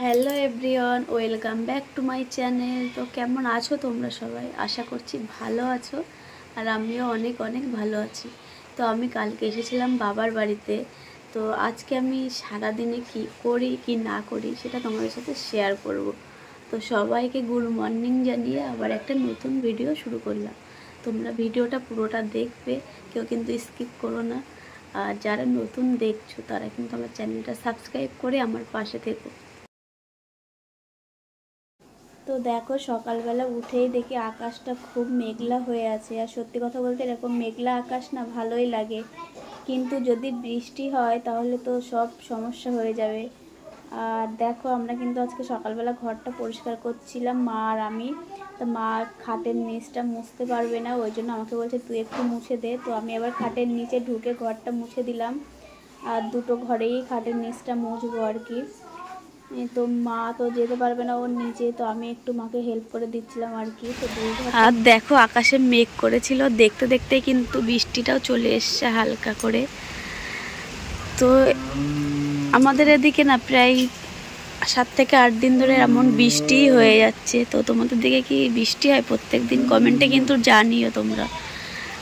Hello everyone, welcome back to my channel. তো কেমন আছো তোমরা সবাই? আশা করছি ভালো আছো, আর আমিও অনেক অনেক ভালো আছি। তো আমি কালকে এসেছিলাম বাবার বাড়িতে। তো আজকে আমি সারাদিনে কি করি কি না করি সেটা তোমাদের সাথে শেয়ার করব। তো সবাইকে গুড মর্নিং জানিয়ে আবার একটা নতুন ভিডিও শুরু করলাম। তোমরা ভিডিওটা পুরোটা দেখবে, কেউ কিন্তু স্কিপ করো না। আর যারা নতুন দেখছো তারা কিন্তু আমার চ্যানেলটা সাবস্ক্রাইব করে আমার পাশে থেকো। তো দেখো, সকালবেলা উঠেই দেখি আকাশটা খুব মেঘলা হয়ে আছে। আর সত্যি কথা বলতে এরকম মেঘলা আকাশ না ভালোই লাগে, কিন্তু যদি বৃষ্টি হয় তাহলে তো সব সমস্যা হয়ে যাবে। আর দেখো, আমরা কিন্তু আজকে সকালবেলা ঘরটা পরিষ্কার করছিলাম মা আর আমি। তো মা খাটের নিচটা মুছতে পারবে না, ওই জন্য আমাকে বলছে তুই একটু মুছে দে। তো আমি আবার খাটের নিচে ঢুকে ঘরটা মুছে দিলাম। আর দুটো ঘরেই খাটের নিচটা মুছবো আর কি। তো মা তো যেতে পারবে না ওর নিচে, তো আমি একটু মাকে হেল্প করে দিচ্ছিলাম আর কি। তো আর দেখো, আকাশে মেঘ করেছিল, দেখতে দেখতে কিন্তু বৃষ্টিটাও চলে এসছে হালকা করে। তো আমাদের এদিকে না প্রায় 7 থেকে 8 দিন ধরে এমন বৃষ্টি হয়ে যাচ্ছে। তো তোমাদের দিকে কি বৃষ্টি হয় প্রত্যেক দিন? কমেন্টে কিন্তু জানিও তোমরা।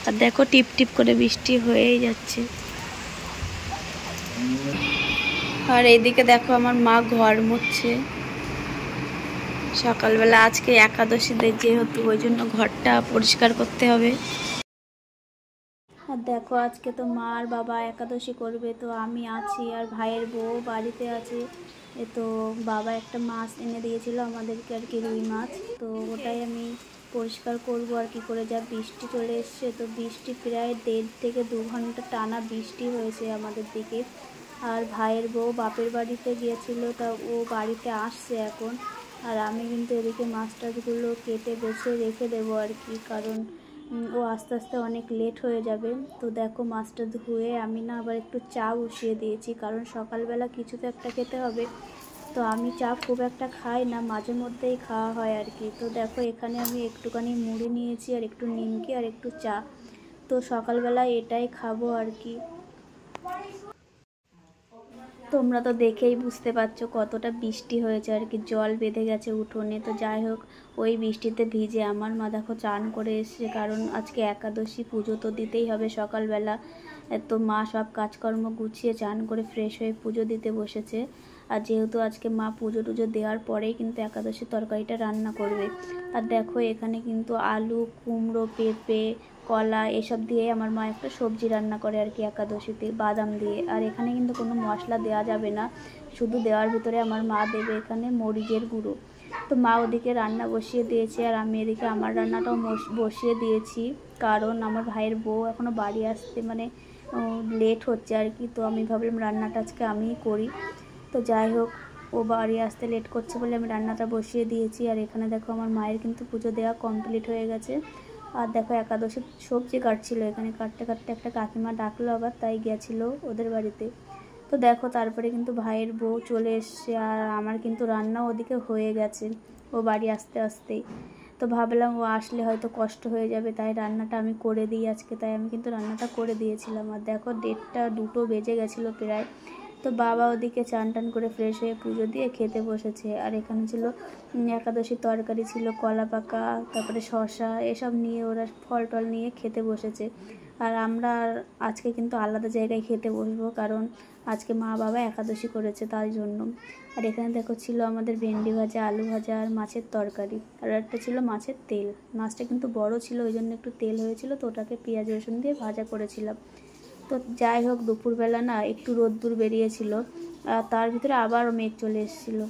আর দেখো, টিপ টিপ করে বৃষ্টি হয়েই যাচ্ছে। আর এইদিকে দেখো, আমার মা ঘর মুছছে সকালবেলা। আজকে একাদশীদের যেহেতু, ওই জন্য ঘরটা পরিষ্কার করতে হবে। আর দেখো, আজকে তো মা আর বাবা একাদশী করবে, তো আমি আছি আর ভাইয়ের বউ বাড়িতে আছে। তো বাবা একটা মাছ এনে দিয়েছিল আমাদেরকে আর কি, রুই মাছ। তো ওটাই আমি পরিষ্কার করব আর কি করে। যা বৃষ্টি চলে এসছে, তো বৃষ্টি প্রায় 1.5 থেকে 2 ঘন্টা টানা বৃষ্টি হয়েছে আমাদের দিকে। আর ভাইয়ের বউ বাপের বাড়িতে গিয়েছিল, তা ও বাড়িতে আসছে এখন। আর আমি কিন্তু এদিকে মাছ টাছগুলো কেটে বেছে রেখে দেবো আর কি, কারণ ও আস্তে আস্তে অনেক লেট হয়ে যাবে। তো দেখো, মাছটা ধুয়ে আমি না আবার একটু চা বসিয়ে দিয়েছি, কারণ সকালবেলা কিছু তো একটা খেতে হবে। তো আমি চা খুব একটা খাই না, মাঝে মধ্যেই খাওয়া হয় আর কি। তো দেখো, এখানে আমি একটুখানি মুড়ি নিয়েছি আর একটু নিমকি আর একটু চা। তো সকালবেলা এটাই খাবো আর কি। তোমরা তো দেখেই বুঝতে পারছো কতটা বৃষ্টি হয়েছে আর কি, জল বেঁধে গেছে উঠোনে। তো যাই হোক, ওই বৃষ্টিতে ভিজে আমার মা দেখো চান করে এসছে, কারণ আজকে একাদশী, পুজো তো দিতেই হবে সকালবেলা। তো মা সব কাজকর্ম গুছিয়ে চান করে ফ্রেশ হয়ে পুজো দিতে বসেছে। আর যেহেতু আজকে মা পুজো টুজো দেওয়ার পরেই কিন্তু একাদশী তরকারিটা রান্না করবে। আর দেখো, এখানে কিন্তু আলু, কুমড়ো, পেঁপে, কলা এসব দিয়ে আমার মা একটা সবজি রান্না করে আর কি একাদশীতে, বাদাম দিয়ে। আর এখানে কিন্তু কোনো মশলা দেওয়া যাবে না, শুধু দেওয়ার ভিতরে আমার মা দেবে এখানে মরিচের গুঁড়ো। তো মা ওদিকে রান্না বসিয়ে দিয়েছে, আর আমি এদিকে আমার রান্নাটাও বসিয়ে দিয়েছি, কারণ আমার ভাইয়ের বউ এখনও বাড়ি আসতে মানে লেট হচ্ছে আর কি। তো আমি ভাবলাম রান্নাটা আজকে আমিই করি। তো যাই হোক, ও বাড়ি আসতে লেট করছে বলে আমি রান্নাটা বসিয়ে দিয়েছি। আর এখানে দেখো, আমার মায়ের কিন্তু পুজো দেওয়া কমপ্লিট হয়ে গেছে। আর দেখো, একাদশী সবজি কাটছিল এখানে, কাটতে কাটতে একটা কাকিমা ডাকলো আবার, তাই গেছিলো ওদের বাড়িতে। তো দেখো, তারপরে কিন্তু ভাইয়ের বউ চলে এসছে, আর আমার কিন্তু রান্নাও ওদিকে হয়ে গেছে ও বাড়ি আসতে আসতেই। তো ভাবলাম ও আসলে হয়তো কষ্ট হয়ে যাবে, তাই রান্নাটা আমি করে দিই আজকে। তাই আমি কিন্তু রান্নাটা করে দিয়েছিলাম। আর দেখো, 1:30টা 2টো বেজে গেছিলো প্রায়। তো বাবা ওদিকে চান টান করে ফ্রেশ হয়ে পুজো দিয়ে খেতে বসেছে। আর এখানে ছিল একাদশীর তরকারি, ছিল কলা পাকা, তারপরে শসা, এসব নিয়ে ওরা ফল টল নিয়ে খেতে বসেছে। আর আমরা আজকে কিন্তু আলাদা জায়গায় খেতে বসবো, কারণ আজকে মা বাবা একাদশী করেছে তাই জন্য। আর এখানে দেখো, ছিল আমাদের ভেন্ডি ভাজা, আলু ভাজা আর মাছের তরকারি, আর একটা ছিল মাছের তেল। মাছটা কিন্তু বড় ছিল, ওই জন্য একটু তেল হয়েছিল, তো ওটাকে পেঁয়াজ রসুন দিয়ে ভাজা করেছিলাম। তো যাই হোক, দুপুরবেলা না একটু রোদ্দুর বেরিয়েছিল, আর তার ভিতরে আবারও মেঘ চলে এসেছিলো।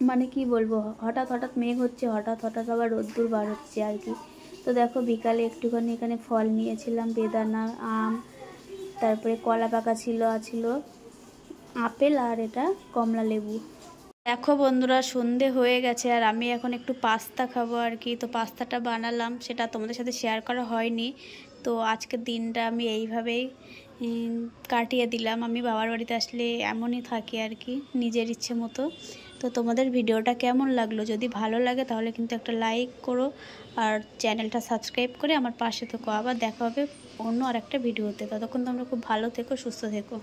মানে কি বলবো, হঠাৎ হঠাৎ মেঘ হচ্ছে, হঠাৎ হঠাৎ আবার রোদ্দুর বার হচ্ছে আর কি। তো দেখো, বিকালে একটুখানি এখানে ফল নিয়েছিলাম, বেদানা, আম, তারপরে কলা পাকা ছিল, আপেল, আর এটা কমলা লেবু। দেখো বন্ধুরা, সন্ধে হয়ে গেছে, আর আমি এখন একটু পাস্তা খাবো আর কি। তো পাস্তাটা বানালাম, সেটা তোমাদের সাথে শেয়ার করা হয়নি। তো আজকের দিনটা আমি এইভাবেই কাটিয়ে দিলাম। আমি বাবার বাড়িতে আসলে এমনই থাকি আর কি, নিজের ইচ্ছে মতো। তো তোমাদের ভিডিওটা কেমন লাগলো? যদি ভালো লাগে তাহলে কিন্তু একটা লাইক করো, আর চ্যানেলটা সাবস্ক্রাইব করে আমার পাশে থেকো। আবার দেখা হবে অন্য আরেকটা ভিডিওতে। ততক্ষণ তোমরা খুব ভালো থেকো, সুস্থ থেকো।